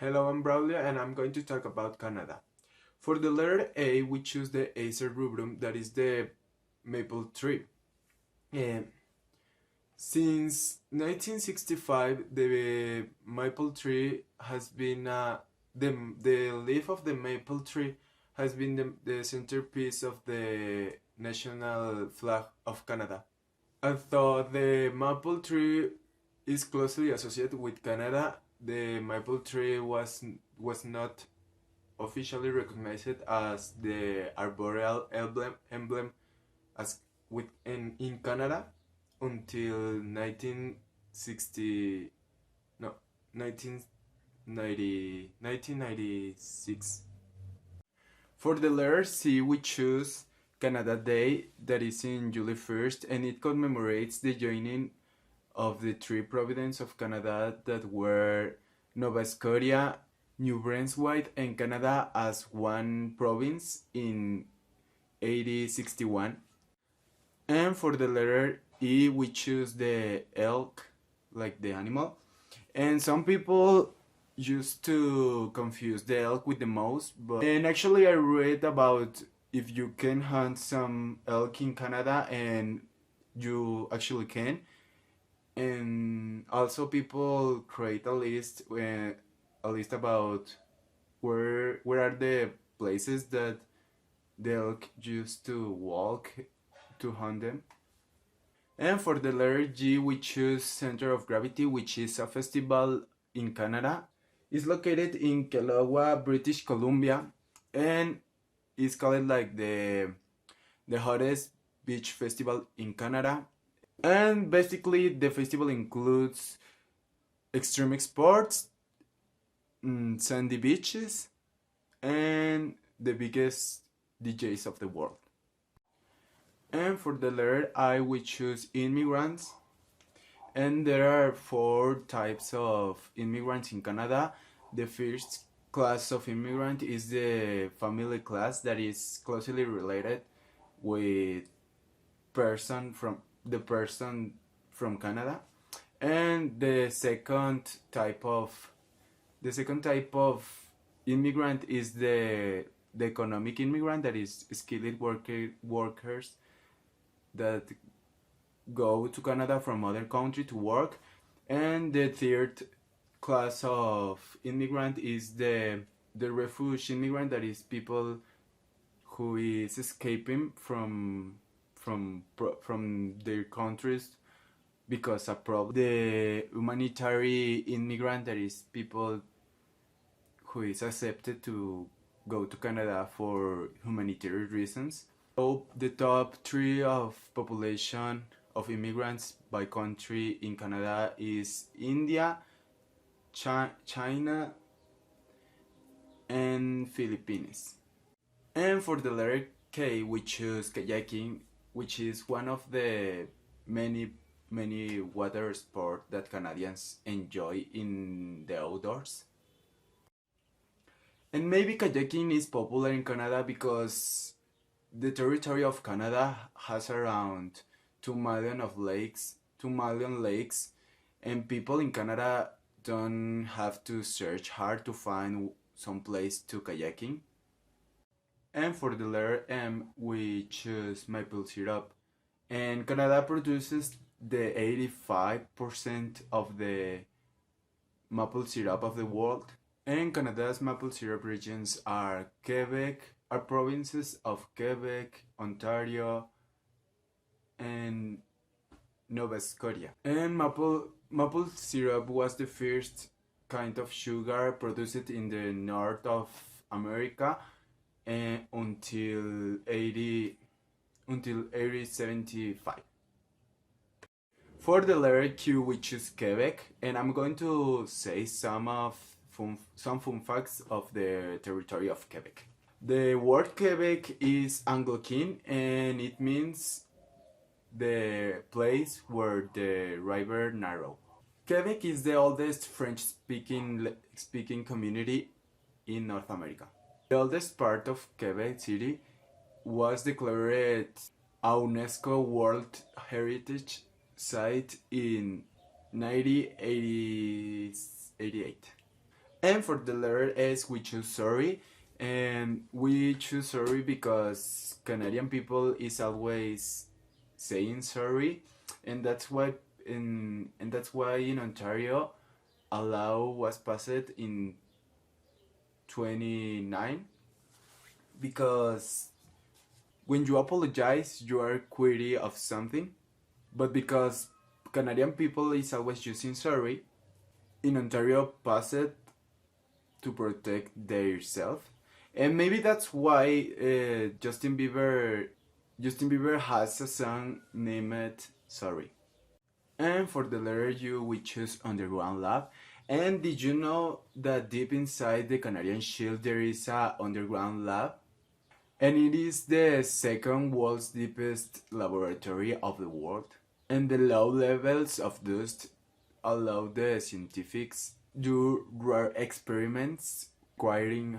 Hello, I'm Braulio and I'm going to talk about Canada. For the letter A, we choose the Acer rubrum, that is the maple tree. And since 1965, the maple tree has been the leaf of the maple tree has been the centerpiece of the national flag of Canada. Although the maple tree is closely associated with Canada, the maple tree was not officially recognized as the arboreal emblem as in Canada until 1960 no 1996. For the letter C, we choose Canada Day, that is in July 1st, and it commemorates the joining of the three provinces of Canada that were Nova Scotia, New Brunswick, and Canada as one province in 1861. And for the letter E, we choose the elk, like the animal. And some people used to confuse the elk with the mouse, and actually I read about if you can hunt some elk in Canada, and you actually can. And also people create a list about where are the places that the elk used to walk to hunt them. And for the letter G, we choose Center of Gravity, which is a festival in Canada. It's located in Kelowna, British Columbia, and it's called like the hottest beach festival in Canada. And basically, the festival includes extreme sports, sandy beaches, and the biggest DJs of the world. And for the letter I, we choose immigrants. And there are four types of immigrants in Canada. The first class of immigrant is the family class, that is closely related with person from Canada. And the second type of immigrant is the economic immigrant, that is skilled workers that go to Canada from other country to work. And the third class of immigrant is the refugee immigrant, that is people who is escaping from their countries because of problem. The humanitarian immigrant, that is people who is accepted to go to Canada for humanitarian reasons. So the top three of population of immigrants by country in Canada is India, China, and Philippines. And for the letter K, we choose kayaking, which is one of the many water sport that Canadians enjoy in the outdoors. And maybe kayaking is popular in Canada because the territory of Canada has around 2 million lakes, and people in Canada don't have to search hard to find some place to kayaking. And for the letter M, we choose maple syrup. And Canada produces the 85% of the maple syrup of the world. And Canada's maple syrup regions are provinces of Quebec, Ontario, and Nova Scotia. And maple syrup was the first kind of sugar produced in the north of America until 1875. For the letter Q, we choose Quebec, and I'm going to say some fun facts of the territory of Quebec. The word Quebec is Algonquin, and it means the place where the river narrow. Quebec is the oldest French-speaking community in North America. The oldest part of Quebec City was declared a UNESCO World Heritage Site in 1988. And for the letter S, we choose sorry. And we choose sorry because Canadian people is always saying sorry, and that's why in Ontario a law was passed in 29, because when you apologize you are query of something, but because Canadian people is always using sorry, in Ontario passed to protect their self. And maybe that's why Justin Bieber has a song named Sorry. And for the letter U, we choose Underground Lab. And did you know that deep inside the Canadian Shield there is a underground lab? And it is the second world's deepest laboratory of the world. And the low levels of dust allow the scientists do rare experiments requiring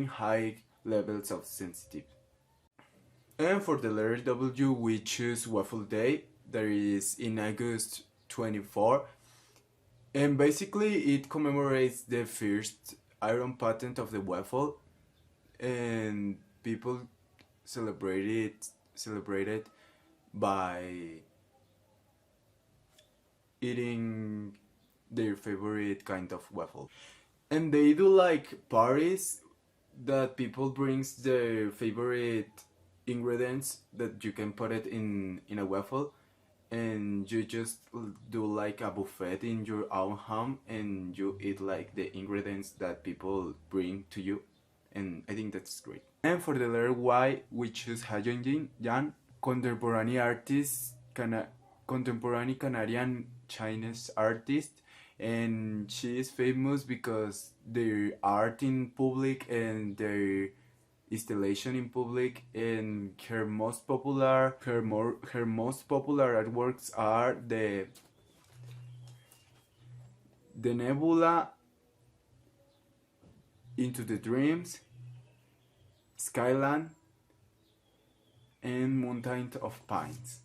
high levels of sensitivity. And for the letter W, we choose Waffle Day, that is in August 24. And basically, it commemorates the first iron patent of the waffle, and people celebrate it by eating their favorite kind of waffle. And they do like parties that people brings their favorite ingredients that you can put it in a waffle, and you just do like a buffet in your own home, and you eat like the ingredients that people bring to you, and I think that's great. And for the letter Y, we choose Hayoung Jan, contemporary artist, contemporary Canadian Chinese artist, and she is famous because their art in public and their installation in public, and her most popular artworks are the Nebula, Into the Dreams, Skyline, and Mountain of Pines.